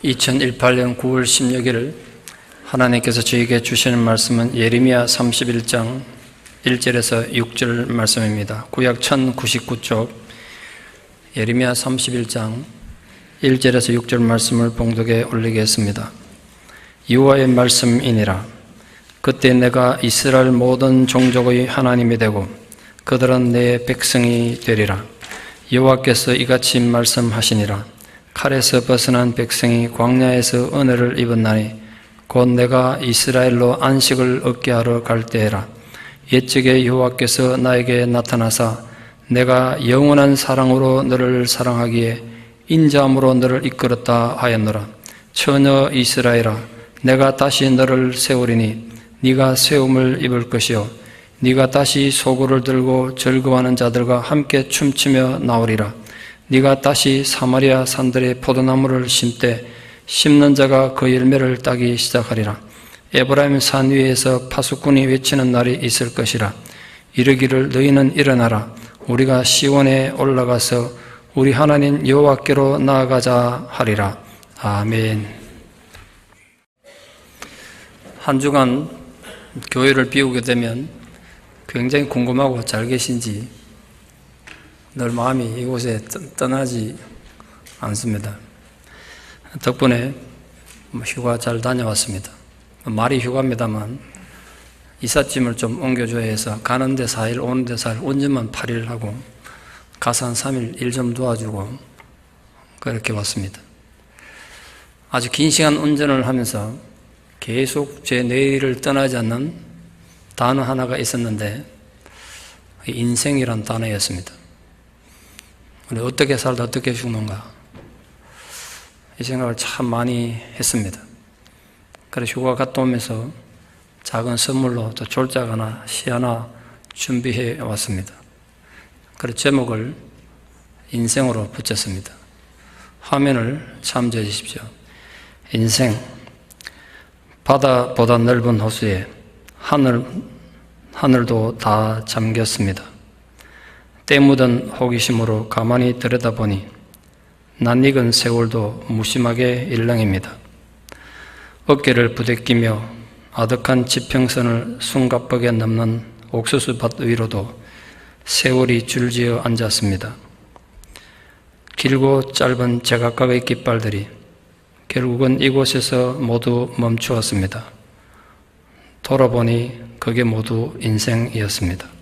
2018년 9월 16일 하나님께서 저에게 주시는 말씀은 예레미야 31장 1절에서 6절 말씀입니다. 구약 1099쪽 예레미야 31장 1절에서 6절 말씀을 봉독에 올리겠습니다. 여호와의 말씀이니라. 그때 내가 이스라엘 모든 종족의 하나님이 되고 그들은 내 백성이 되리라. 여호와께서 이같이 말씀하시니라. 칼에서 벗어난 백성이 광야에서 은혜를 입었나니 곧 내가 이스라엘로 안식을 얻게 하러 갈 때에라. 옛적에 여호와께서 나에게 나타나사 내가 영원한 사랑으로 너를 사랑하기에 인자함으로 너를 이끌었다 하였노라. 처녀 이스라엘아, 내가 다시 너를 세우리니 네가 세움을 입을 것이요 네가 다시 소구를 들고 즐거워하는 자들과 함께 춤추며 나오리라. 네가 다시 사마리아 산들의 포도나무를 심되 심는 자가 그 열매를 따기 시작하리라. 에브라임 산 위에서 파수꾼이 외치는 날이 있을 것이라. 이르기를 너희는 일어나라. 우리가 시온에 올라가서 우리 하나님 여호와께로 나아가자 하리라. 아멘. 한 주간 교회를 비우게 되면 굉장히 궁금하고 잘 계신지 늘 마음이 이곳에 떠나지 않습니다. 덕분에 휴가 잘 다녀왔습니다. 말이 휴가입니다만 이삿짐을 좀 옮겨줘야 해서 가는데 4일, 오는데 4일, 운전만 8일 하고 가서 한 3일 일 좀 도와주고 그렇게 왔습니다. 아주 긴 시간 운전을 하면서 계속 제 내일을 떠나지 않는 단어 하나가 있었는데 인생이란 단어였습니다. 우리 어떻게 살다 어떻게 죽는가 이 생각을 참 많이 했습니다. 그래서 휴가 갔다 오면서 작은 선물로 또 졸작 하나 시 하나 준비해 왔습니다. 그래서 제목을 인생으로 붙였습니다. 화면을 참조해 주십시오. 인생, 바다보다 넓은 호수에 하늘도 다 잠겼습니다. 때 묻은 호기심으로 가만히 들여다보니 낯익은 세월도 무심하게 일렁입니다. 어깨를 부대끼며 아득한 지평선을 숨가쁘게 넘는 옥수수밭 위로도 세월이 줄지어 앉았습니다. 길고 짧은 제각각의 깃발들이 결국은 이곳에서 모두 멈추었습니다. 돌아보니 그게 모두 인생이었습니다.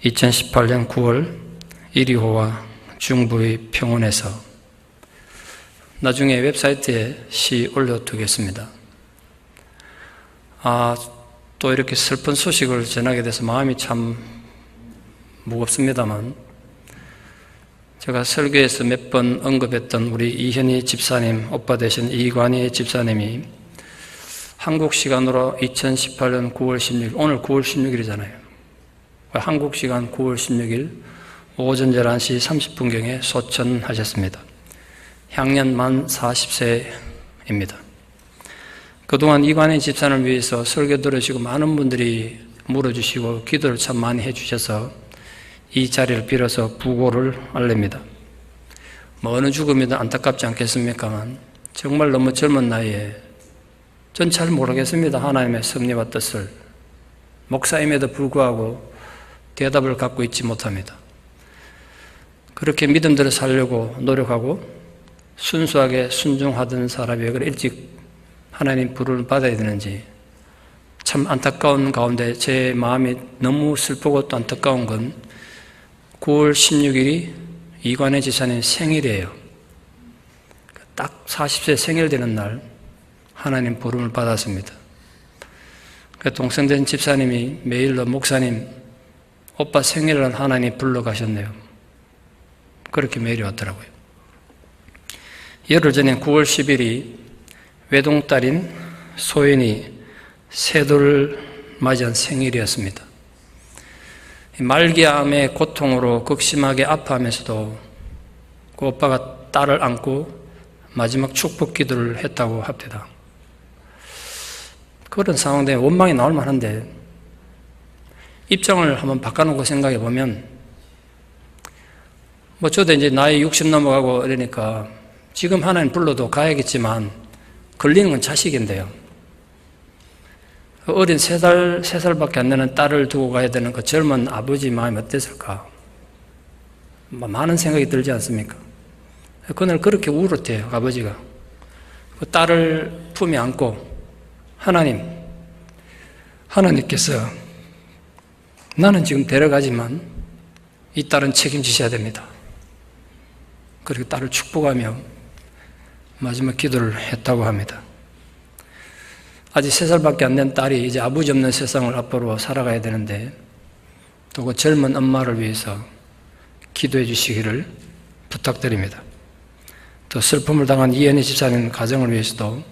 2018년 9월 이리호와 중부의 평원에서 나중에 웹사이트에 시 올려두겠습니다. 또 이렇게 슬픈 소식을 전하게 돼서 마음이 참 무겁습니다만 제가 설교에서 몇 번 언급했던 우리 이현희 집사님, 오빠 되신 이관희 집사님이 한국 시간으로 2018년 9월 16일, 오늘 9월 16일이잖아요. 한국 시간 9월 16일 오전 11시 30분경에 소천하셨습니다. 향년 만 40세입니다. 그동안 이관희 집사님을 위해서 설교 들으시고 많은 분들이 물어주시고 기도를 참 많이 해주셔서 이 자리를 빌어서 부고를 알립니다. 어느 죽음이든 안타깝지 않겠습니까만 정말 너무 젊은 나이에 전 잘 모르겠습니다. 하나님의 섭리와 뜻을 목사임에도 불구하고 대답을 갖고 있지 못합니다. 그렇게 믿음대로 살려고 노력하고 순수하게 순종하던 사람이 왜 그래 일찍 하나님 부름을 받아야 되는지 참 안타까운 가운데 제 마음이 너무 슬프고 또 안타까운 건 9월 16일이 이관희 집사님 생일이에요. 딱 40세 생일 되는 날 하나님 부름을 받았습니다. 그 동생된 집사님이 매일로 목사님 오빠 생일을 하나님 불러가셨네요. 그렇게 메일이 왔더라고요. 열흘 전에 9월 10일이 외동딸인 소연이 세돌을 맞이한 생일이었습니다. 말기암의 고통으로 극심하게 아파하면서도 그 오빠가 딸을 안고 마지막 축복 기도를 했다고 합니다. 그런 상황에 원망이 나올 만한데 입장을 한번 바꿔놓고 생각해 보면 저도 이제 나이 60 넘어가고 이러니까 지금 하나님 불러도 가야겠지만 걸리는 건 자식인데요. 어린 3살밖에 안 되는 딸을 두고 가야 되는 그 젊은 아버지 마음이 어땠을까? 많은 생각이 들지 않습니까? 그날 그렇게 울었대요, 아버지가. 그 딸을 품에 안고 하나님께서 나는 지금 데려가지만 이 딸은 책임지셔야 됩니다. 그리고 딸을 축복하며 마지막 기도를 했다고 합니다. 아직 3살밖에 안 된 딸이 이제 아버지 없는 세상을 앞으로 살아가야 되는데 또 그 젊은 엄마를 위해서 기도해 주시기를 부탁드립니다. 또 슬픔을 당한 이현희 집사님 가정을 위해서도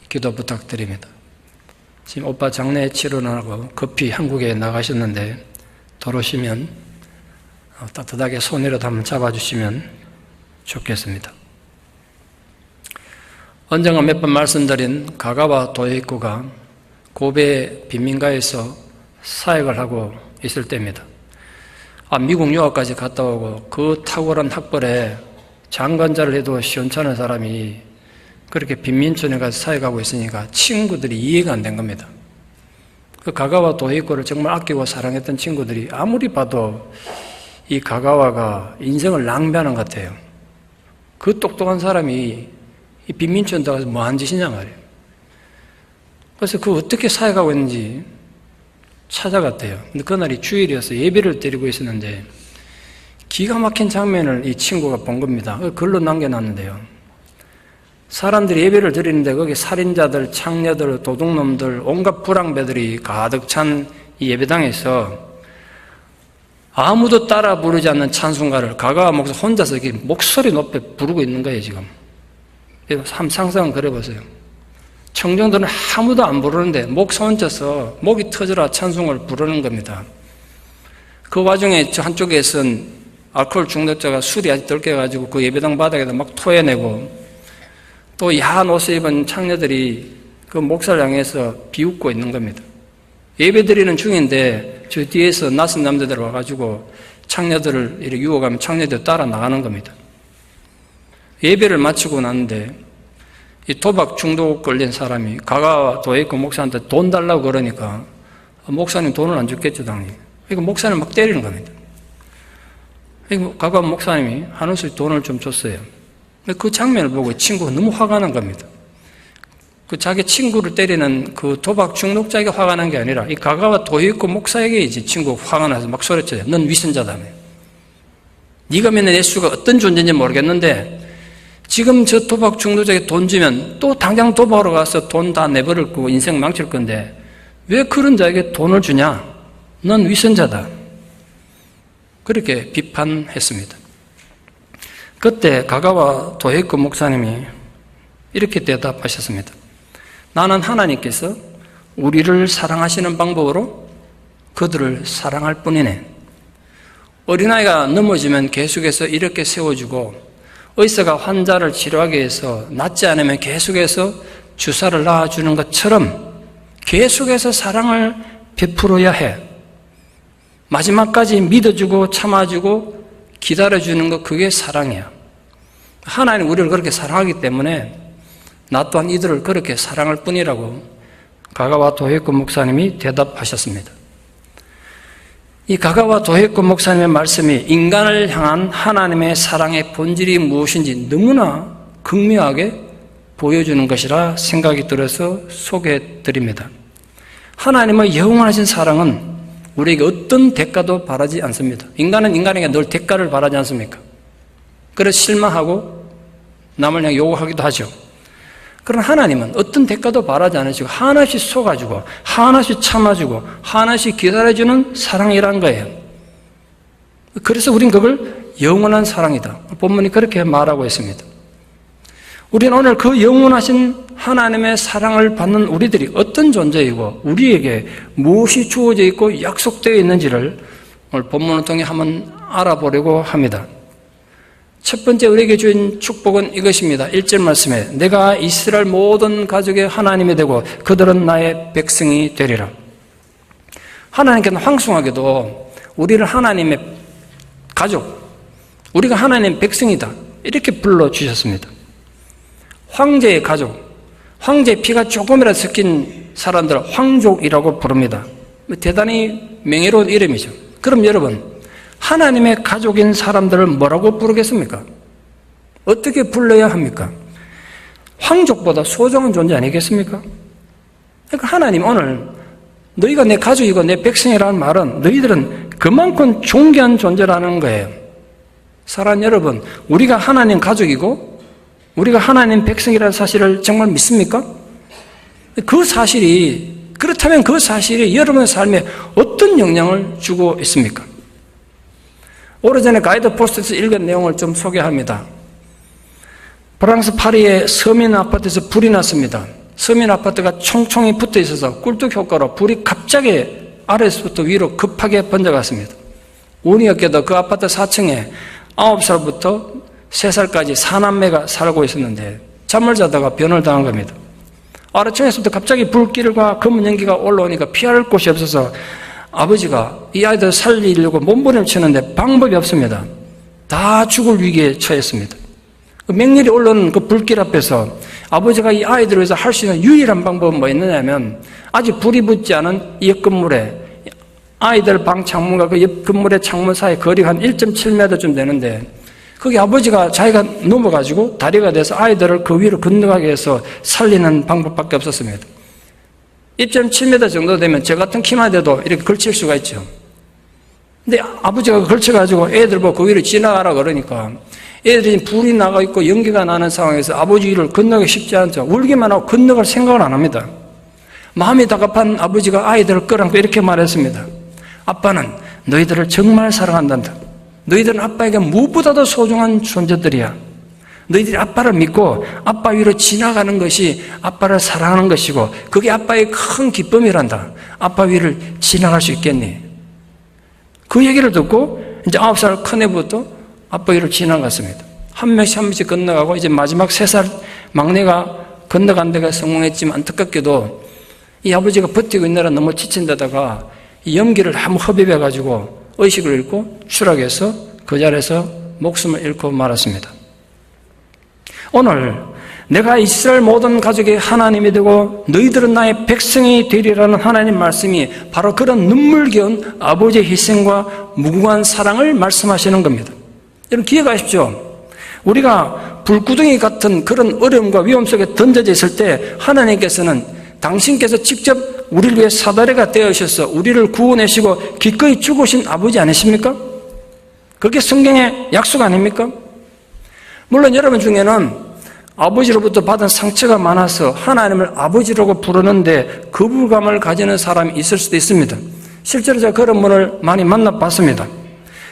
기도 부탁드립니다. 지금 오빠 장례 치료를 하고 급히 한국에 나가셨는데 돌아오시면 따뜻하게 손이라도 한번 잡아주시면 좋겠습니다. 언젠가 몇 번 말씀드린 가가와 도에이코가 고베 빈민가에서 사역을 하고 있을 때입니다. 미국 유학까지 갔다 오고 그 탁월한 학벌에 장관자를 해도 시원찮은 사람이 그렇게 빈민촌에 가서 사역하고 있으니까 친구들이 이해가 안 된 겁니다. 그 가가와 도에이코를 정말 아끼고 사랑했던 친구들이 아무리 봐도 이 가가와가 인생을 낭비하는 것 같아요. 그 똑똑한 사람이 이 빈민촌 들어가서 뭐한 짓이냐 말이에요. 그래서 그 어떻게 사역하고 있는지 찾아갔대요. 근데 그날이 주일이어서 예배를 드리고 있었는데 기가 막힌 장면을 이 친구가 본 겁니다. 글로 남겨놨는데요. 사람들이 예배를 드리는데 거기 살인자들, 창녀들, 도둑놈들, 온갖 불황배들이 가득 찬 이 예배당에서 아무도 따라 부르지 않는 찬송가를 가가와 목사 혼자서 이렇게 목소리 높여 부르고 있는 거예요, 지금. 상상은 그래보세요. 청정들은 아무도 안 부르는데 목사 혼자서 목이 터져라 찬송을 부르는 겁니다. 그 와중에 저 한쪽에선 알코올 중독자가 술이 아직 덜 깨가지고 그 예배당 바닥에다 막 토해내고 또 야한 옷을 입은 창녀들이 그 목사를 향해서 비웃고 있는 겁니다. 예배 드리는 중인데 저 뒤에서 낯선 남자들 와가지고 창녀들을 이렇게 유혹하면 창녀들 따라 나가는 겁니다. 예배를 마치고 났는데 이 도박 중독 걸린 사람이 가가와 도에이코 목사한테 돈 달라고 그러니까 목사님 돈을 안 줬겠죠, 당연히. 그러니까 목사님 막 때리는 겁니다. 그러니까 가가와 목사님이 한우씩 돈을 좀 줬어요. 그 장면을 보고 친구가 너무 화가 난 겁니다. 그 자기 친구를 때리는 그 도박 중독자에게 화가 난 게 아니라 이 가가와 도에이코 목사에게 이제 친구가 화가 나서 막 소리쳐요. 넌 위선자다며. 네가 믿는 예수가 어떤 존재인지 모르겠는데 지금 저 도박 중독자에게 돈 주면 또 당장 도박으로 가서 돈 다 내버릴 거고 인생 망칠 건데 왜 그런 자에게 돈을 주냐? 넌 위선자다. 그렇게 비판했습니다. 그때 가가와 도에이코 목사님이 이렇게 대답하셨습니다. 나는 하나님께서 우리를 사랑하시는 방법으로 그들을 사랑할 뿐이네. 어린아이가 넘어지면 계속해서 이렇게 세워주고 의사가 환자를 치료하기 위해서 낫지 않으면 계속해서 주사를 놔주는 것처럼 계속해서 사랑을 베풀어야 해. 마지막까지 믿어주고 참아주고 기다려주는 것, 그게 사랑이야. 하나님 우리를 그렇게 사랑하기 때문에 나 또한 이들을 그렇게 사랑할 뿐이라고 가가와 도에이코 목사님이 대답하셨습니다. 이 가가와 도에이코 목사님의 말씀이 인간을 향한 하나님의 사랑의 본질이 무엇인지 너무나 극명하게 보여주는 것이라 생각이 들어서 소개해 드립니다. 하나님의 영원하신 사랑은 우리에게 어떤 대가도 바라지 않습니다. 인간은 인간에게 늘 대가를 바라지 않습니까? 그래서 실망하고 남을 향해 요구하기도 하죠. 그러나 하나님은 어떤 대가도 바라지 않으시고 하나씩 속아주고 하나씩 참아주고 하나씩 기다려주는 사랑이란 거예요. 그래서 우린 그걸 영원한 사랑이다. 본문이 그렇게 말하고 있습니다. 우리는 오늘 그 영원하신 하나님의 사랑을 받는 우리들이 어떤 존재이고 우리에게 무엇이 주어져 있고 약속되어 있는지를 오늘 본문을 통해 한번 알아보려고 합니다. 첫 번째 우리에게 주신 축복은 이것입니다. 1절 말씀에 내가 이스라엘 모든 가족의 하나님이 되고 그들은 나의 백성이 되리라. 하나님께는 황송하게도 우리를 하나님의 가족, 우리가 하나님의 백성이다, 이렇게 불러주셨습니다. 황제의 가족, 황제의 피가 조금이라도 섞인 사람들을 황족이라고 부릅니다. 대단히 명예로운 이름이죠. 그럼 여러분, 하나님의 가족인 사람들을 뭐라고 부르겠습니까? 어떻게 불러야 합니까? 황족보다 소중한 존재 아니겠습니까? 그러니까 하나님 오늘 너희가 내 가족이고 내 백성이라는 말은 너희들은 그만큼 존귀한 존재라는 거예요. 사랑하는 여러분, 우리가 하나님 가족이고 우리가 하나님 백성이라는 사실을 정말 믿습니까? 그렇다면 그 사실이 여러분의 삶에 어떤 영향을 주고 있습니까? 오래전에 가이드 포스트에서 읽은 내용을 좀 소개합니다. 프랑스 파리의 서민 아파트에서 불이 났습니다. 서민 아파트가 총총이 붙어 있어서 꿀뚝 효과로 불이 갑자기 아래에서부터 위로 급하게 번져갔습니다. 운이 없게도 그 아파트 4층에 9살부터 3살까지 4남매가 살고 있었는데 잠을 자다가 변을 당한 겁니다. 아래층에서부터 갑자기 불길과 검은 연기가 올라오니까 피할 곳이 없어서 아버지가 이 아이들을 살리려고 몸부림을 치는데 방법이 없습니다. 다 죽을 위기에 처했습니다. 맹렬히 올라오는 그 불길 앞에서 아버지가 이 아이들을 위해서 할 수 있는 유일한 방법은 뭐였느냐면 아직 불이 붙지 않은 옆 건물에 아이들 방 창문과 그 옆 건물의 창문 사이 거리가 한 1.7m쯤 되는데 거기 아버지가 자기가 넘어가지고 다리가 돼서 아이들을 그 위로 건너가게 해서 살리는 방법밖에 없었습니다. 1.7m 정도 되면 저 같은 키만 돼도 이렇게 걸칠 수가 있죠. 근데 아버지가 걸쳐가지고 애들 보고 그 위로 지나가라 그러니까 애들이 불이 나가 있고 연기가 나는 상황에서 아버지 위를 건너기 쉽지 않죠. 울기만 하고 건너갈 생각을 안 합니다. 마음이 다급한 아버지가 아이들을 끌어안고 이렇게 말했습니다. 아빠는 너희들을 정말 사랑한단다. 너희들은 아빠에게 무엇보다도 소중한 존재들이야. 너희들이 아빠를 믿고 아빠 위로 지나가는 것이 아빠를 사랑하는 것이고 그게 아빠의 큰 기쁨이란다. 아빠 위를 지나갈 수 있겠니? 그 얘기를 듣고 이제 9살 큰애부터 아빠 위로 지나갔습니다. 한 명씩 건너가고 이제 마지막 3살 막내가 건너간 데가 성공했지만 안타깝게도 이 아버지가 버티고 있느라 너무 지친 데다가 이 연기를 한번 흡입해가지고 의식을 잃고 추락해서 그 자리에서 목숨을 잃고 말았습니다. 오늘 내가 이스라엘 모든 가족의 하나님이 되고 너희들은 나의 백성이 되리라는 하나님 말씀이 바로 그런 눈물겨운 아버지의 희생과 무궁한 사랑을 말씀하시는 겁니다. 여러분 기억하십시오. 우리가 불구덩이 같은 그런 어려움과 위험 속에 던져져 있을 때 하나님께서는 당신께서 직접 우리를 위해 사다리가 되어주셔서 우리를 구원하시고 기꺼이 죽으신 아버지 아니십니까? 그게 성경의 약속 아닙니까? 물론 여러분 중에는 아버지로부터 받은 상처가 많아서 하나님을 아버지라고 부르는데 거부감을 가지는 사람이 있을 수도 있습니다. 실제로 제가 그런 분을 많이 만나봤습니다.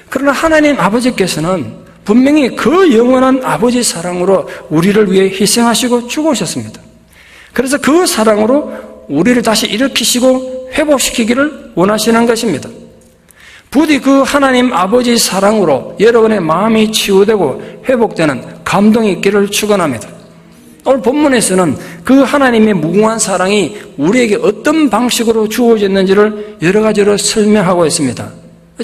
그러나 하나님 아버지께서는 분명히 그 영원한 아버지 사랑으로 우리를 위해 희생하시고 죽으셨습니다. 그래서 그 사랑으로 우리를 다시 일으키시고 회복시키기를 원하시는 것입니다. 부디 그 하나님 아버지 사랑으로 여러분의 마음이 치유되고 회복되는 감동이 있기를 축원합니다. 오늘 본문에서는 그 하나님의 무궁한 사랑이 우리에게 어떤 방식으로 주어졌는지를 여러 가지로 설명하고 있습니다.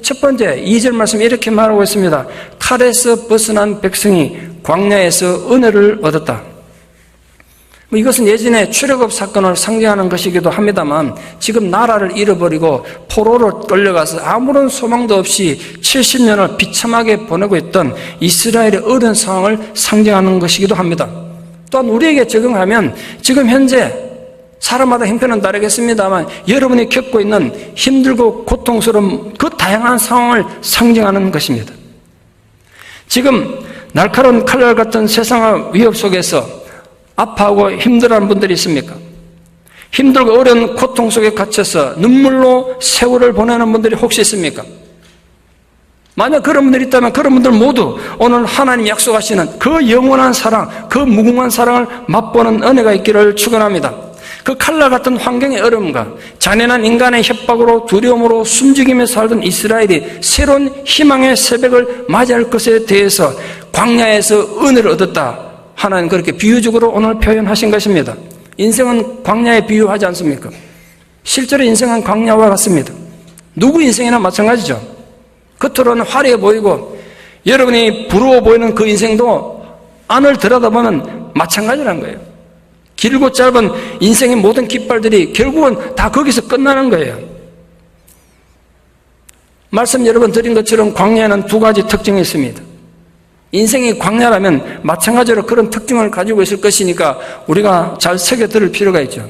첫 번째 2절 말씀에 이렇게 말하고 있습니다. 칼에서 벗어난 백성이 광야에서 은혜를 얻었다. 이것은 예전에 출애굽 사건을 상징하는 것이기도 합니다만 지금 나라를 잃어버리고 포로로 끌려가서 아무런 소망도 없이 70년을 비참하게 보내고 있던 이스라엘의 어려운 상황을 상징하는 것이기도 합니다. 또한 우리에게 적용하면 지금 현재 사람마다 형편은 다르겠습니다만 여러분이 겪고 있는 힘들고 고통스러운 그 다양한 상황을 상징하는 것입니다. 지금 날카로운 칼날 같은 세상의 위협 속에서 아파하고 힘들어하는 분들이 있습니까? 힘들고 어려운 고통 속에 갇혀서 눈물로 세월을 보내는 분들이 혹시 있습니까? 만약 그런 분들이 있다면 그런 분들 모두 오늘 하나님 약속하시는 그 영원한 사랑, 그 무궁한 사랑을 맛보는 은혜가 있기를 축원합니다. 그 칼날 같은 환경의 어려움과 잔인한 인간의 협박으로 두려움으로 숨죽이며 살던 이스라엘이 새로운 희망의 새벽을 맞이할 것에 대해서 광야에서 은혜를 얻었다. 하나님 그렇게 비유적으로 오늘 표현하신 것입니다. 인생은 광야에 비유하지 않습니까? 실제로 인생은 광야와 같습니다. 누구 인생이나 마찬가지죠. 겉으로는 화려해 보이고 여러분이 부러워 보이는 그 인생도 안을 들여다보면 마찬가지라는 거예요. 길고 짧은 인생의 모든 깃발들이 결국은 다 거기서 끝나는 거예요. 말씀 여러 번 드린 것처럼 광야에는 두 가지 특징이 있습니다. 인생이 광야라면 마찬가지로 그런 특징을 가지고 있을 것이니까 우리가 잘 새겨들을 필요가 있죠.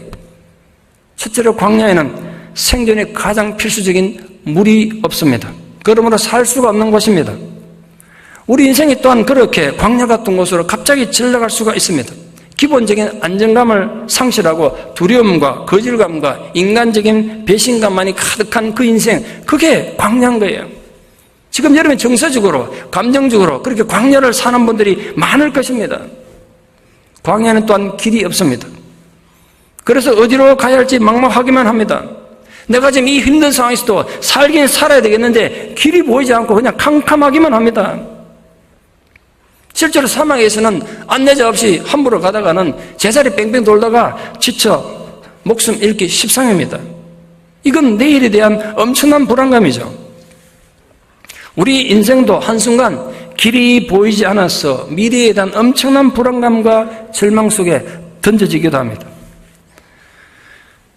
첫째로 광야에는 생존에 가장 필수적인 물이 없습니다. 그러므로 살 수가 없는 곳입니다. 우리 인생이 또한 그렇게 광야 같은 곳으로 갑자기 질러갈 수가 있습니다. 기본적인 안정감을 상실하고 두려움과 거질감과 인간적인 배신감만이 가득한 그 인생, 그게 광야인 거예요. 지금 여러분 정서적으로, 감정적으로 그렇게 광야를 사는 분들이 많을 것입니다. 광야는 또한 길이 없습니다. 그래서 어디로 가야 할지 막막하기만 합니다. 내가 지금 이 힘든 상황에서도 살긴 살아야 되겠는데 길이 보이지 않고 그냥 캄캄하기만 합니다. 실제로 사막에서는 안내자 없이 함부로 가다가는 제자리 뺑뺑 돌다가 지쳐 목숨 잃기 십상입니다. 이건 내일에 대한 엄청난 불안감이죠. 우리 인생도 한순간 길이 보이지 않아서 미래에 대한 엄청난 불안감과 절망 속에 던져지기도 합니다.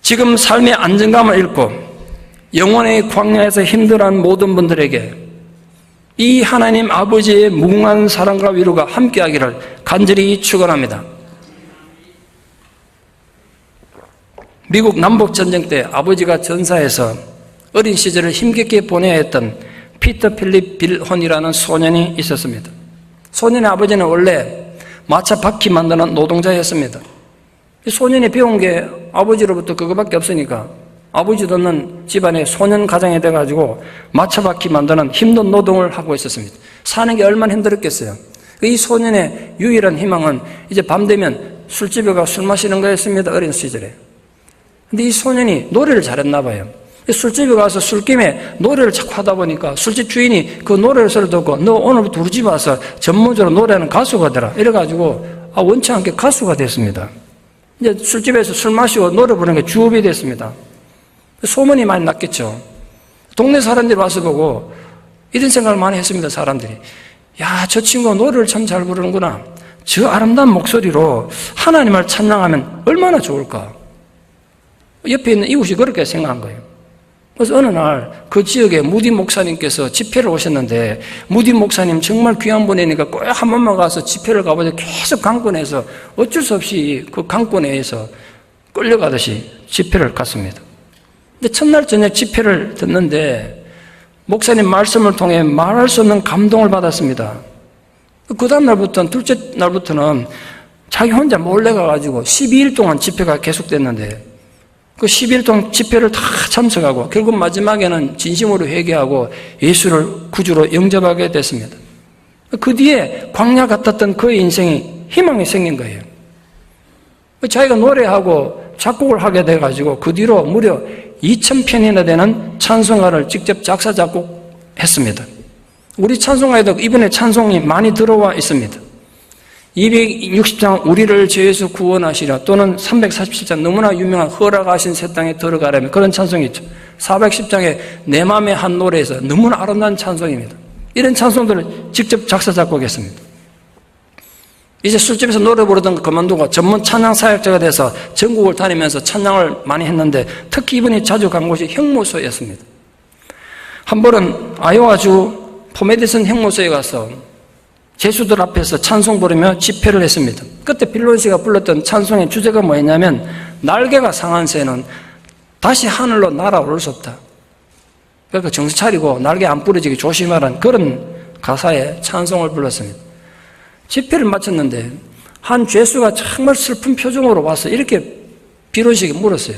지금 삶의 안정감을 잃고 영혼의 광야에서 힘들어하는 모든 분들에게 이 하나님 아버지의 무궁한 사랑과 위로가 함께하기를 간절히 축원합니다. 미국 남북전쟁 때 아버지가 전사해서 어린 시절을 힘겹게 보내야 했던 피터 필립 빌혼이라는 소년이 있었습니다. 소년의 아버지는 원래 마차 바퀴 만드는 노동자였습니다. 이 소년이 배운 게 아버지로부터 그거밖에 없으니까 아버지도 없는 집안의 소년 가정이 돼가지고 마차 바퀴 만드는 힘든 노동을 하고 있었습니다. 사는 게 얼마나 힘들었겠어요. 이 소년의 유일한 희망은 이제 밤 되면 술집에 가서 술 마시는 거였습니다. 어린 시절에. 근데 이 소년이 노래를 잘했나 봐요. 술집에 가서 술김에 노래를 자꾸 하다 보니까 술집 주인이 그 노래를 듣고 너 오늘부터 우리 집 와서 전문적으로 노래하는 가수가 되라. 이래가지고 원치 않게 가수가 됐습니다. 이제 술집에서 술 마시고 노래 부르는 게 주업이 됐습니다. 소문이 많이 났겠죠. 동네 사람들이 와서 보고 이런 생각을 많이 했습니다. 사람들이. 야, 저 친구가 노래를 참 잘 부르는구나. 저 아름다운 목소리로 하나님을 찬양하면 얼마나 좋을까. 옆에 있는 이웃이 그렇게 생각한 거예요. 그래서 어느 날 그 지역에 무디 목사님께서 집회를 오셨는데 무디 목사님 정말 귀한 분이니까 꼭 한 번만 가서 집회를 가보자 계속 강권해서 어쩔 수 없이 그 강권에서 끌려가듯이 집회를 갔습니다. 근데 첫날 저녁 집회를 듣는데 목사님 말씀을 통해 말할 수 없는 감동을 받았습니다. 그 다음 날부터는 둘째 날부터는 자기 혼자 몰래 가가지고 12일 동안 집회가 계속됐는데 그 12일 동안 집회를 다 참석하고 결국 마지막에는 진심으로 회개하고 예수를 구주로 영접하게 됐습니다. 그 뒤에 광야 같았던 그의 인생이 희망이 생긴 거예요. 자기가 노래하고 작곡을 하게 돼가지고 그 뒤로 무려 2,000편이나 되는 찬송가를 직접 작사 작곡했습니다. 우리 찬송가에도 이번에 찬송이 많이 들어와 있습니다. 260장 우리를 죄에서 구원하시라 또는 347장 너무나 유명한 허락하신 새 땅에 들어가라며 그런 찬송이 있죠. 410장에 내 맘의 한 노래에서 너무나 아름다운 찬송입니다. 이런 찬송들을 직접 작사 작곡했습니다. 이제 술집에서 노래 부르던 거 그만두고 전문 찬양 사역자가 돼서 전국을 다니면서 찬양을 많이 했는데 특히 이번에 자주 간 곳이 형무소였습니다. 한 번은 아이오와주 포메디슨 형무소에 가서 제수들 앞에서 찬송 부르며 집회를 했습니다. 그때 빌론 씨가 불렀던 찬송의 주제가 뭐였냐면 날개가 상한 새는 다시 하늘로 날아올 수 없다. 그러니까 정신 차리고 날개 안 부러지게 조심하라는 그런 가사의 찬송을 불렀습니다. 집회를 마쳤는데 한 죄수가 정말 슬픈 표정으로 와서 이렇게 빌론 씨에게 물었어요.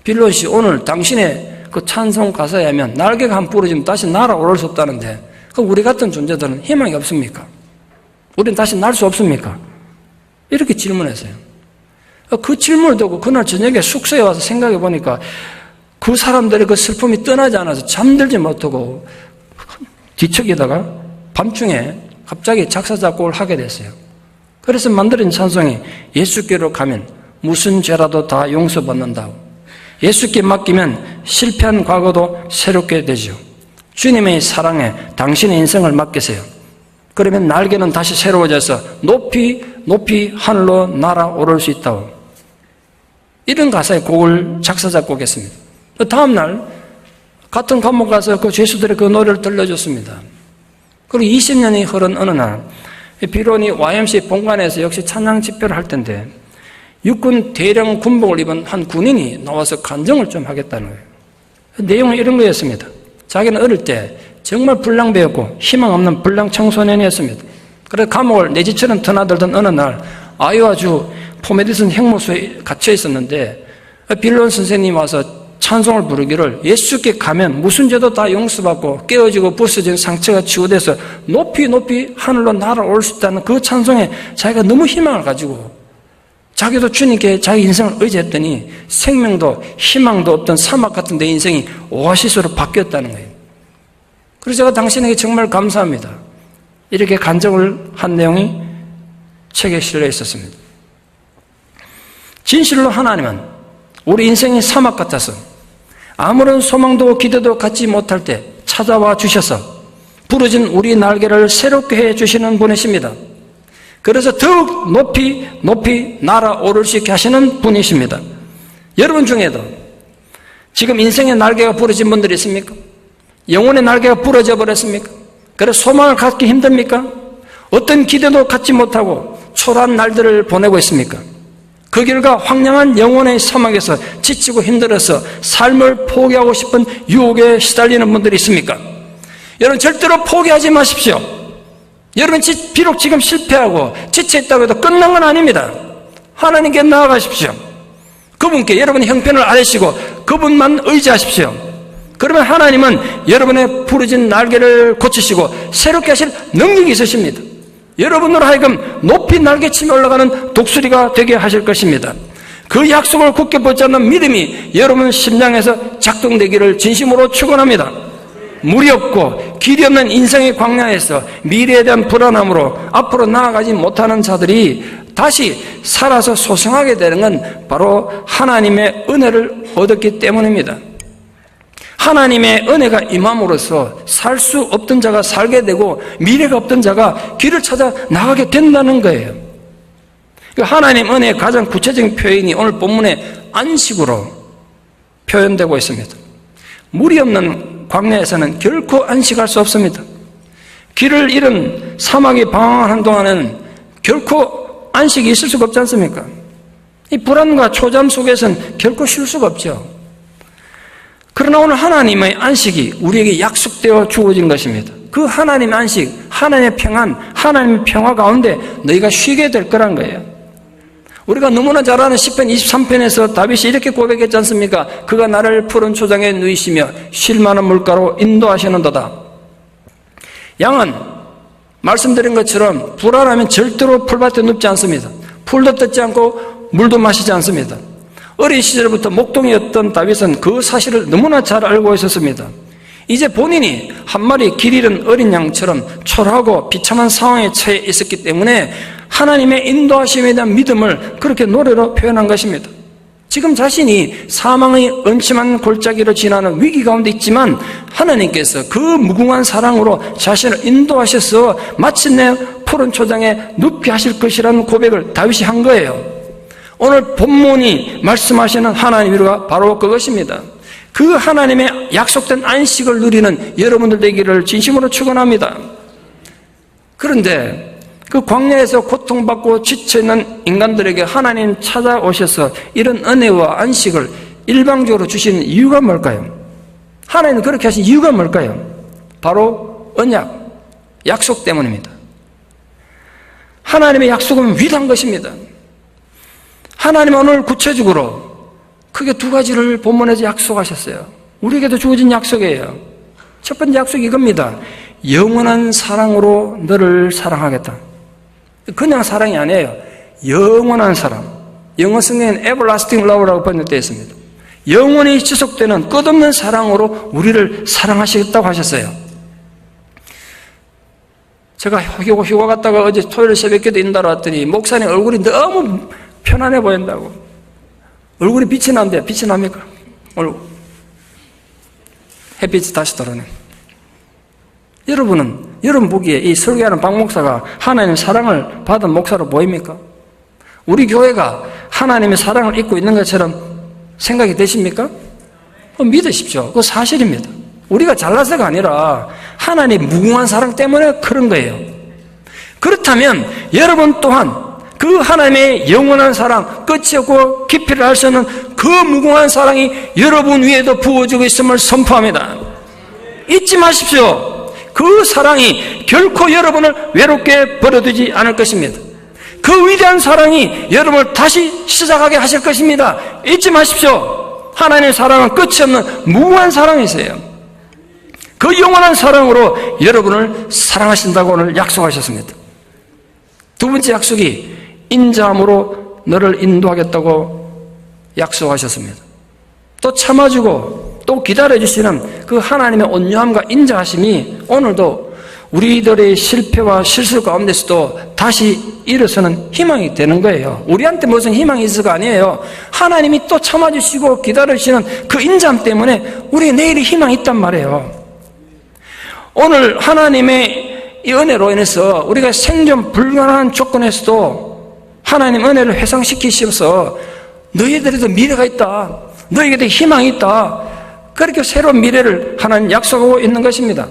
빌론 씨, 오늘 당신의 그 찬송 가사에 하면 날개가 한 부러지면 다시 날아올 수 없다는데 그럼 우리 같은 존재들은 희망이 없습니까? 우리는 다시 날 수 없습니까? 이렇게 질문했어요. 그 질문을 듣고 그날 저녁에 숙소에 와서 생각해 보니까 그 사람들의 그 슬픔이 떠나지 않아서 잠들지 못하고 뒤척이다가 밤중에 갑자기 작사 작곡을 하게 됐어요. 그래서 만들어진 찬송이 예수께로 가면 무슨 죄라도 다 용서받는다고, 예수께 맡기면 실패한 과거도 새롭게 되죠. 주님의 사랑에 당신의 인생을 맡기세요. 그러면 날개는 다시 새로워져서 높이 높이 하늘로 날아오를 수 있다고. 이런 가사의 곡을 작사 작곡했습니다. 다음 날 같은 감옥 가서 그 죄수들의 그 노래를 들려줬습니다. 그리고 20년이 흐른 어느 날 비론이 YMCA 본관에서 역시 찬양 집회를 할 텐데 육군 대령 군복을 입은 한 군인이 나와서 간증을 좀 하겠다는 거예요. 내용은 이런 거였습니다. 자기는 어릴 때 정말 불량배였고 희망 없는 불량 청소년이었습니다. 그래서 감옥을 내 집처럼 드나들던 어느 날 아이오와주 포메디슨 형무소에 갇혀 있었는데 빌론 선생님이 와서 찬송을 부르기를 예수께 가면 무슨 죄도 다 용서받고 깨어지고 부서진 상처가 치유돼서 높이 높이 하늘로 날아올 수 있다는 그 찬송에 자기가 너무 희망을 가지고 자기도 주님께 자기 인생을 의지했더니 생명도 희망도 없던 사막 같은 내 인생이 오아시스로 바뀌었다는 거예요. 그래서 제가 당신에게 정말 감사합니다. 이렇게 간증을 한 내용이 책에 실려 있었습니다. 진실로 하나님은 우리 인생이 사막 같아서 아무런 소망도 기대도 갖지 못할 때 찾아와 주셔서 부러진 우리 날개를 새롭게 해주시는 분이십니다. 그래서 더욱 높이 높이 날아오를 수 있게 하시는 분이십니다. 여러분 중에도 지금 인생의 날개가 부러진 분들이 있습니까? 영혼의 날개가 부러져 버렸습니까? 그래서 소망을 갖기 힘듭니까? 어떤 기대도 갖지 못하고 초라한 날들을 보내고 있습니까? 그 결과 황량한 영혼의 사막에서 지치고 힘들어서 삶을 포기하고 싶은 유혹에 시달리는 분들이 있습니까? 여러분 절대로 포기하지 마십시오. 여러분 비록 지금 실패하고 지쳐있다고 해도 끝난 건 아닙니다. 하나님께 나아가십시오. 그분께 여러분의 형편을 아뢰시고 그분만 의지하십시오. 그러면 하나님은 여러분의 부러진 날개를 고치시고 새롭게 하실 능력이 있으십니다. 여러분으로 하여금 높이 날개치며 올라가는 독수리가 되게 하실 것입니다. 그 약속을 굳게 붙잡는 믿음이 여러분 심장에서 작동되기를 진심으로 축원합니다. 물이 없고 길이 없는 인생의 광야에서 미래에 대한 불안함으로 앞으로 나아가지 못하는 자들이 다시 살아서 소생하게 되는 건 바로 하나님의 은혜를 얻었기 때문입니다. 하나님의 은혜가 임함으로써 살 수 없던 자가 살게 되고 미래가 없던 자가 길을 찾아 나가게 된다는 거예요. 하나님 은혜의 가장 구체적인 표현이 오늘 본문의 안식으로 표현되고 있습니다. 물이 없는 광야에서는 결코 안식할 수 없습니다. 길을 잃은 사막이 방황하는 동안에는 결코 안식이 있을 수가 없지 않습니까? 이 불안과 초잠 속에서는 결코 쉴 수가 없죠. 그러나 오늘 하나님의 안식이 우리에게 약속되어 주어진 것입니다. 그 하나님의 안식, 하나님의 평안, 하나님의 평화 가운데 너희가 쉬게 될 거란 거예요. 우리가 너무나 잘 아는 시편 23편에서 다윗이 이렇게 고백했지 않습니까? 그가 나를 푸른 초장에 누이시며 쉴 만한 물가로 인도하시는도다. 양은 말씀드린 것처럼 불안하면 절대로 풀밭에 눕지 않습니다. 풀도 뜯지 않고 물도 마시지 않습니다. 어린 시절부터 목동이었던 다윗은 그 사실을 너무나 잘 알고 있었습니다. 이제 본인이 한 마리 길 잃은 어린 양처럼 초라하고 비참한 상황에 처해 있었기 때문에 하나님의 인도하심에 대한 믿음을 그렇게 노래로 표현한 것입니다. 지금 자신이 사망의 음침한 골짜기로 지나는 위기 가운데 있지만 하나님께서 그 무궁한 사랑으로 자신을 인도하셔서 마침내 푸른 초장에 눕게 하실 것이라는 고백을 다윗이 한 거예요. 오늘 본문이 말씀하시는 하나님이가 바로 그것입니다. 그 하나님의 약속된 안식을 누리는 여러분들 되기를 진심으로 축원합니다. 그런데 그 광야에서 고통받고 지쳐있는 인간들에게 하나님 찾아오셔서 이런 은혜와 안식을 일방적으로 주시는 이유가 뭘까요? 하나님은 그렇게 하신 이유가 뭘까요? 바로 언약, 약속 때문입니다. 하나님의 약속은 위대한 것입니다. 하나님은 오늘 구체적으로 크게 두 가지를 본문에서 약속하셨어요. 우리에게도 주어진 약속이에요. 첫 번째 약속이 이겁니다. 영원한 사랑으로 너를 사랑하겠다. 그냥 사랑이 아니에요. 영원한 사랑. 영어 성경에는 everlasting love라고 번역되어 있습니다. 영원히 지속되는 끝없는 사랑으로 우리를 사랑하시겠다고 하셨어요. 제가 휴가 갔다가 어제 토요일 새벽에도 인도하러 왔더니 목사님 얼굴이 너무 편안해 보인다고. 얼굴이 빛이 난대요. 빛이 납니까? 얼굴. 햇빛이 다시 들어오네. 여러분은 여러분 보기에 이 설교하는 박 목사가 하나님의 사랑을 받은 목사로 보입니까? 우리 교회가 하나님의 사랑을 입고 있는 것처럼 생각이 되십니까? 믿으십시오. 그거 사실입니다. 우리가 잘나서가 아니라 하나님의 무궁한 사랑 때문에 그런 거예요. 그렇다면 여러분 또한 그 하나님의 영원한 사랑, 끝이 없고 깊이를 알 수 없는 그 무궁한 사랑이 여러분 위에도 부어지고 있음을 선포합니다. 잊지 마십시오. 그 사랑이 결코 여러분을 외롭게 버려두지 않을 것입니다. 그 위대한 사랑이 여러분을 다시 시작하게 하실 것입니다. 잊지 마십시오. 하나님의 사랑은 끝이 없는 무궁한 사랑이세요. 그 영원한 사랑으로 여러분을 사랑하신다고 오늘 약속하셨습니다. 두 번째 약속이 인자함으로 너를 인도하겠다고 약속하셨습니다. 또 참아주고 또 기다려주시는 그 하나님의 온유함과 인자하심이 오늘도 우리들의 실패와 실수 가운데서도 다시 일어서는 희망이 되는 거예요. 우리한테 무슨 희망이 있어가 아니에요. 하나님이 또 참아주시고 기다려주시는 그 인자함 때문에 우리의 내일의 희망이 있단 말이에요. 오늘 하나님의 이 은혜로 인해서 우리가 생존 불가능한 조건에서도 하나님 은혜를 회상시키셔서 너희들에도 미래가 있다, 너희에게도 희망이 있다, 그렇게 새로운 미래를 하나님 약속하고 있는 것입니다.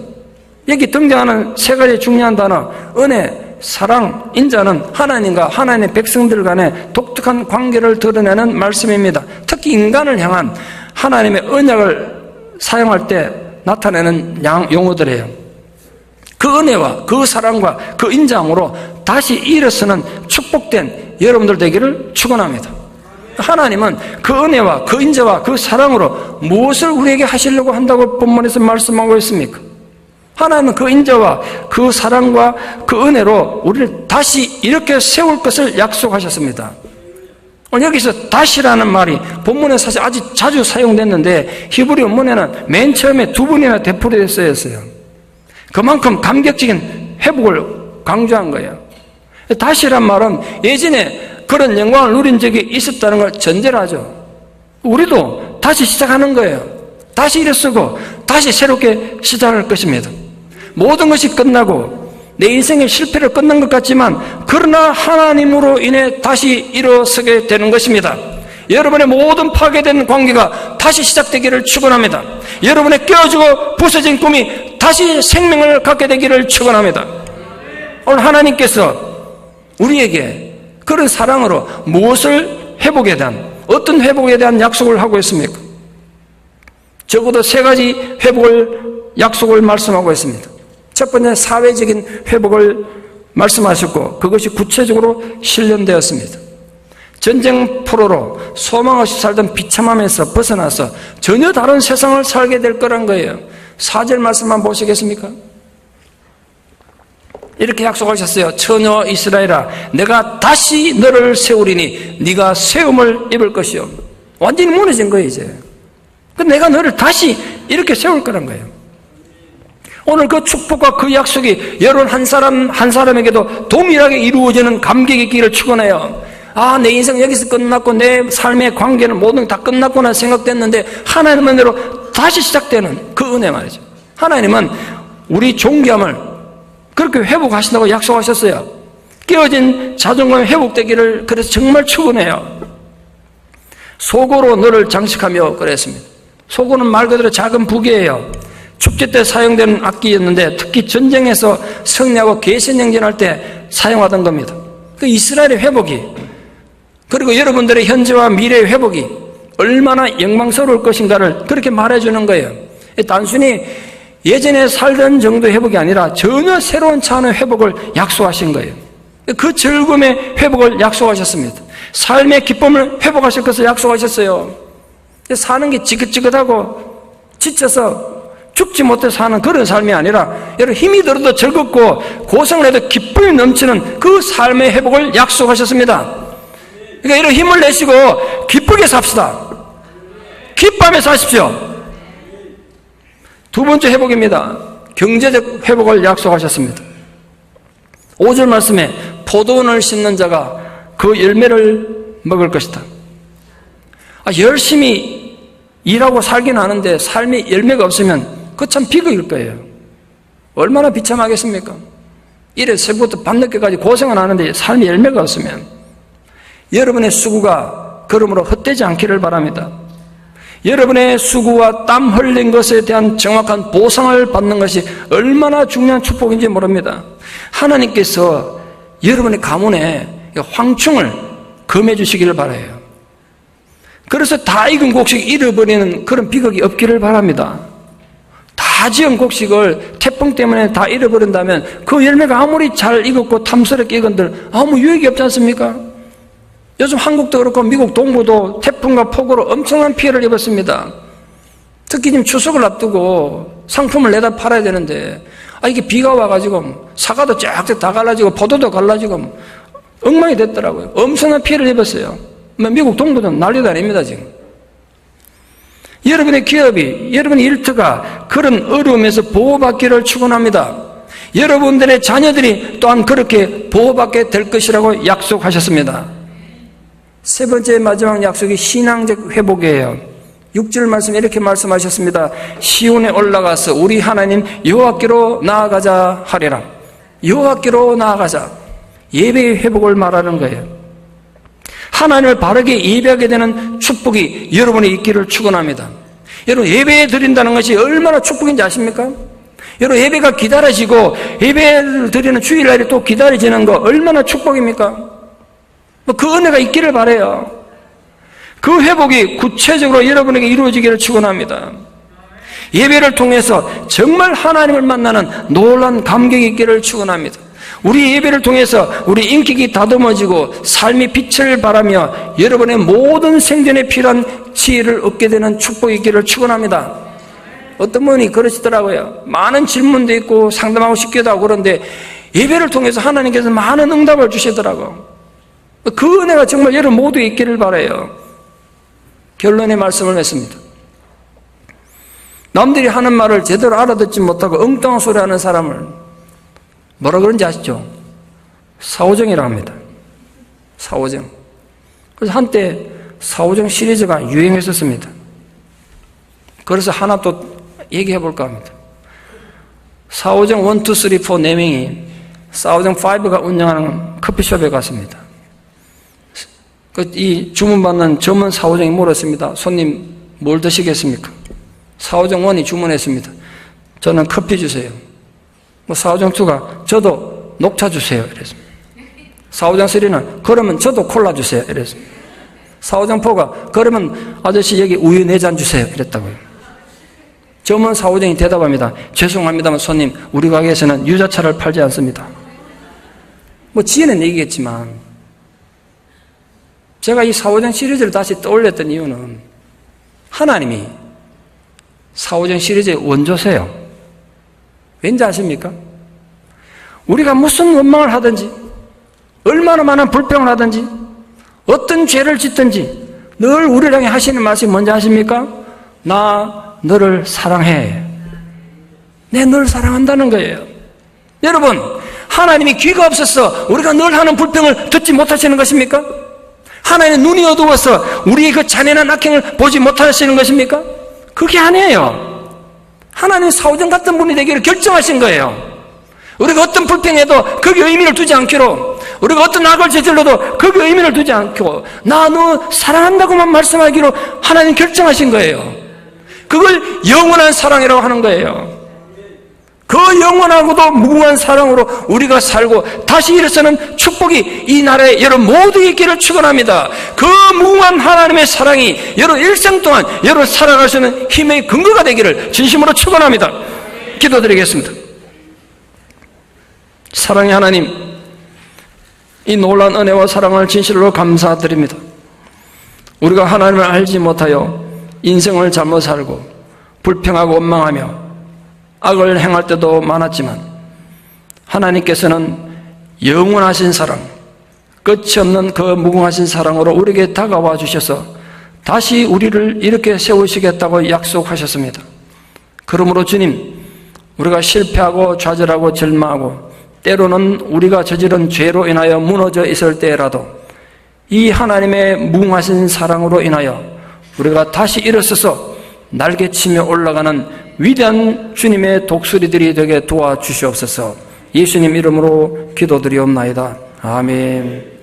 여기 등장하는 세 가지 중요한 단어, 은혜, 사랑, 인자는 하나님과 하나님의 백성들 간의 독특한 관계를 드러내는 말씀입니다. 특히 인간을 향한 하나님의 언약을 사용할 때 나타내는 용어들이에요. 그 은혜와 그 사랑과 그 인자함으로 다시 일어서는 축복된 여러분들 되기를 축원합니다. 하나님은 그 은혜와 그 인자와 그 사랑으로 무엇을 우리에게 하시려고 한다고 본문에서 말씀하고 있습니까? 하나님은 그 인자와 그 사랑과 그 은혜로 우리를 다시 이렇게 세울 것을 약속하셨습니다. 여기서 다시라는 말이 본문에 사실 아주 자주 사용됐는데 히브리 원문에는 맨 처음에 두 번이나 되풀이되어 쓰였어요. 그만큼 감격적인 회복을 강조한 거예요. 다시란 말은 예전에 그런 영광을 누린 적이 있었다는 걸 전제로 하죠. 우리도 다시 시작하는 거예요. 다시 일어서고 다시 새롭게 시작할 것입니다. 모든 것이 끝나고 내 인생의 실패를 끝난 것 같지만 그러나 하나님으로 인해 다시 일어서게 되는 것입니다. 여러분의 모든 파괴된 관계가 다시 시작되기를 축원합니다. 여러분의 깨어지고 부서진 꿈이 다시 생명을 갖게 되기를 축원합니다. 오늘 하나님께서 우리에게 그런 사랑으로 무엇을 회복에 대한, 어떤 회복에 대한 약속을 하고 있습니까? 적어도 세 가지 회복을 약속을 말씀하고 있습니다. 첫 번째 사회적인 회복을 말씀하셨고 그것이 구체적으로 실현되었습니다. 전쟁 포로로 소망 없이 살던 비참함에서 벗어나서 전혀 다른 세상을 살게 될 거란 거예요. 4절 말씀만 보시겠습니까? 이렇게 약속하셨어요. 처녀 이스라엘아, 내가 다시 너를 세우리니 네가 세움을 입을 것이요. 완전히 무너진 거예요 이제. 내가 너를 다시 이렇게 세울 거란 거예요. 오늘 그 축복과 그 약속이 여러분 한 사람 한 사람에게도 동일하게 이루어지는 감격이 있기를 축원해요. 아, 내 인생 여기서 끝났고 내 삶의 관계는 모든 게 다 끝났구나 생각됐는데 하나님의 은혜로 다시 시작되는 그 은혜 말이죠. 하나님은 우리 존귀함을 그렇게 회복하신다고 약속하셨어요. 깨어진 자존감이 회복되기를 그래서 정말 축원해요. 소고로 너를 장식하며 그랬습니다. 소고는 말 그대로 작은 부귀예요. 축제 때 사용되는 악기였는데 특히 전쟁에서 승리하고 계신행진할 때 사용하던 겁니다. 그 이스라엘의 회복이, 그리고 여러분들의 현재와 미래의 회복이 얼마나 영광스러울 것인가를 그렇게 말해주는 거예요. 단순히 예전에 살던 정도의 회복이 아니라 전혀 새로운 차원의 회복을 약속하신 거예요. 그 즐거움의 회복을 약속하셨습니다. 삶의 기쁨을 회복하실 것을 약속하셨어요. 사는 게 지긋지긋하고 지쳐서 죽지 못해 사는 그런 삶이 아니라 여러분 힘이 들어도 즐겁고 고생을 해도 기쁨이 넘치는 그 삶의 회복을 약속하셨습니다. 그러니까 이런 힘을 내시고 기쁘게 삽시다. 기쁨에 사십시오. 두 번째 회복입니다. 경제적 회복을 약속하셨습니다. 5절 말씀에 포도원을 심는 자가 그 열매를 먹을 것이다. 열심히 일하고 살긴 하는데 삶에 열매가 없으면 그거 참 비극일 거예요. 얼마나 비참하겠습니까? 이래 새벽부터 밤늦게까지 고생을 하는데 삶의 열매가 없으면 여러분의 수고가 그러므로 헛되지 않기를 바랍니다. 여러분의 수고와 땀 흘린 것에 대한 정확한 보상을 받는 것이 얼마나 중요한 축복인지 모릅니다. 하나님께서 여러분의 가문에 황충을 금해 주시기를 바라요. 그래서 다 익은 곡식 잃어버리는 그런 비극이 없기를 바랍니다. 다 지은 곡식을 태풍 때문에 다 잃어버린다면 그 열매가 아무리 잘 익었고 탐스럽게 익은들 아무 유익이 없지 않습니까? 요즘 한국도 그렇고 미국 동부도 태풍과 폭우로 엄청난 피해를 입었습니다. 특히 지금 추석을 앞두고 상품을 내다 팔아야 되는데 이게 비가 와가지고 사과도 쫙쫙 다 갈라지고 포도도 갈라지고 엉망이 됐더라고요. 엄청난 피해를 입었어요. 미국 동부도 난리도 아닙니다 지금. 여러분의 기업이, 여러분의 일터가 그런 어려움에서 보호받기를 축원합니다. 여러분들의 자녀들이 또한 그렇게 보호받게 될 것이라고 약속하셨습니다. 세 번째 마지막 약속이 신앙적 회복이에요. 6절 말씀에 이렇게 말씀하셨습니다. 시온에 올라가서 우리 하나님 여호와께로 나아가자 하리라. 여호와께로 나아가자. 예배의 회복을 말하는 거예요. 하나님을 바르게 예배하게 되는 축복이 여러분이 있기를 축원합니다. 여러분 예배 드린다는 것이 얼마나 축복인지 아십니까? 여러분 예배가 기다려지고 예배를 드리는 주일날이 또 기다려지는 거 얼마나 축복입니까? 그 은혜가 있기를 바라요. 그 회복이 구체적으로 여러분에게 이루어지기를 축원합니다. 예배를 통해서 정말 하나님을 만나는 놀라운 감격이 있기를 축원합니다. 우리 예배를 통해서 우리 인격이 다듬어지고 삶의 빛을 발하며 여러분의 모든 생존에 필요한 지혜를 얻게 되는 축복이 있기를 축원합니다. 어떤 분이 그러시더라고요. 많은 질문도 있고 상담하고 싶기도 하고 그런데 예배를 통해서 하나님께서 많은 응답을 주시더라고요. 그 은혜가 정말 여러분 모두에 있기를 바라요. 결론의 말씀을 했습니다. 남들이 하는 말을 제대로 알아듣지 못하고 엉뚱한 소리 하는 사람을 뭐라 그런지 아시죠? 사오정이라고 합니다. 사오정. 그래서 한때 사오정 시리즈가 유행했었습니다. 그래서 하나 또 얘기해 볼까 합니다. 사오정 1, 2, 3, 4 4명이 사오정 5가 운영하는 커피숍에 갔습니다. 이 주문받는 점원 사오정이 물었습니다. 손님 뭘 드시겠습니까? 사오정 1이 주문했습니다. 저는 커피 주세요. 사오정 2가 저도 녹차 주세요. 이랬습니다. 사오정 3는 그러면 저도 콜라 주세요. 이랬습니다. 사오정 4가 그러면 아저씨 여기 우유 4잔 주세요. 이랬다고요. 점원 사오정이 대답합니다. 죄송합니다만 손님 우리 가게에서는 유자차를 팔지 않습니다. 지혜는 얘기겠지만 제가 이 사오정 시리즈를 다시 떠올렸던 이유는 하나님이 사오정 시리즈의 원조세요. 왠지 아십니까? 우리가 무슨 원망을 하든지 얼마나 많은 불평을 하든지 어떤 죄를 짓든지 늘 우리를 향해 하시는 말씀이 뭔지 아십니까? 나 너를 사랑해. 내 너를 사랑한다는 거예요. 여러분 하나님이 귀가 없어서 우리가 늘 하는 불평을 듣지 못하시는 것입니까? 하나님의 눈이 어두워서 우리의 그 잔인한 악행을 보지 못하시는 것입니까? 그게 아니에요. 하나님 사오정 같은 분이 되기를 결정하신 거예요. 우리가 어떤 불평해도 거기에 의미를 두지 않기로, 우리가 어떤 악을 저질러도 거기에 의미를 두지 않고 나 너 사랑한다고만 말씀하기로 하나님 결정하신 거예요. 그걸 영원한 사랑이라고 하는 거예요. 그 영원하고도 무궁한 사랑으로 우리가 살고 다시 일어서는 축복이 이 나라에 여러분 모두에 있기를 축원합니다. 그 무궁한 하나님의 사랑이 여러분 일생 동안 여러분 살아갈 수 있는 힘의 근거가 되기를 진심으로 축원합니다. 기도드리겠습니다. 사랑의 하나님, 이 놀라운 은혜와 사랑을 진실로 감사드립니다. 우리가 하나님을 알지 못하여 인생을 잘못 살고 불평하고 원망하며 악을 행할 때도 많았지만 하나님께서는 영원하신 사랑, 끝이 없는 그 무궁하신 사랑으로 우리에게 다가와 주셔서 다시 우리를 이렇게 세우시겠다고 약속하셨습니다. 그러므로 주님, 우리가 실패하고 좌절하고 절망하고 때로는 우리가 저지른 죄로 인하여 무너져 있을 때라도 이 하나님의 무궁하신 사랑으로 인하여 우리가 다시 일어서서 날개치며 올라가는 위대한 주님의 독수리들이 되게 도와주시옵소서. 예수님 이름으로 기도드리옵나이다. 아멘.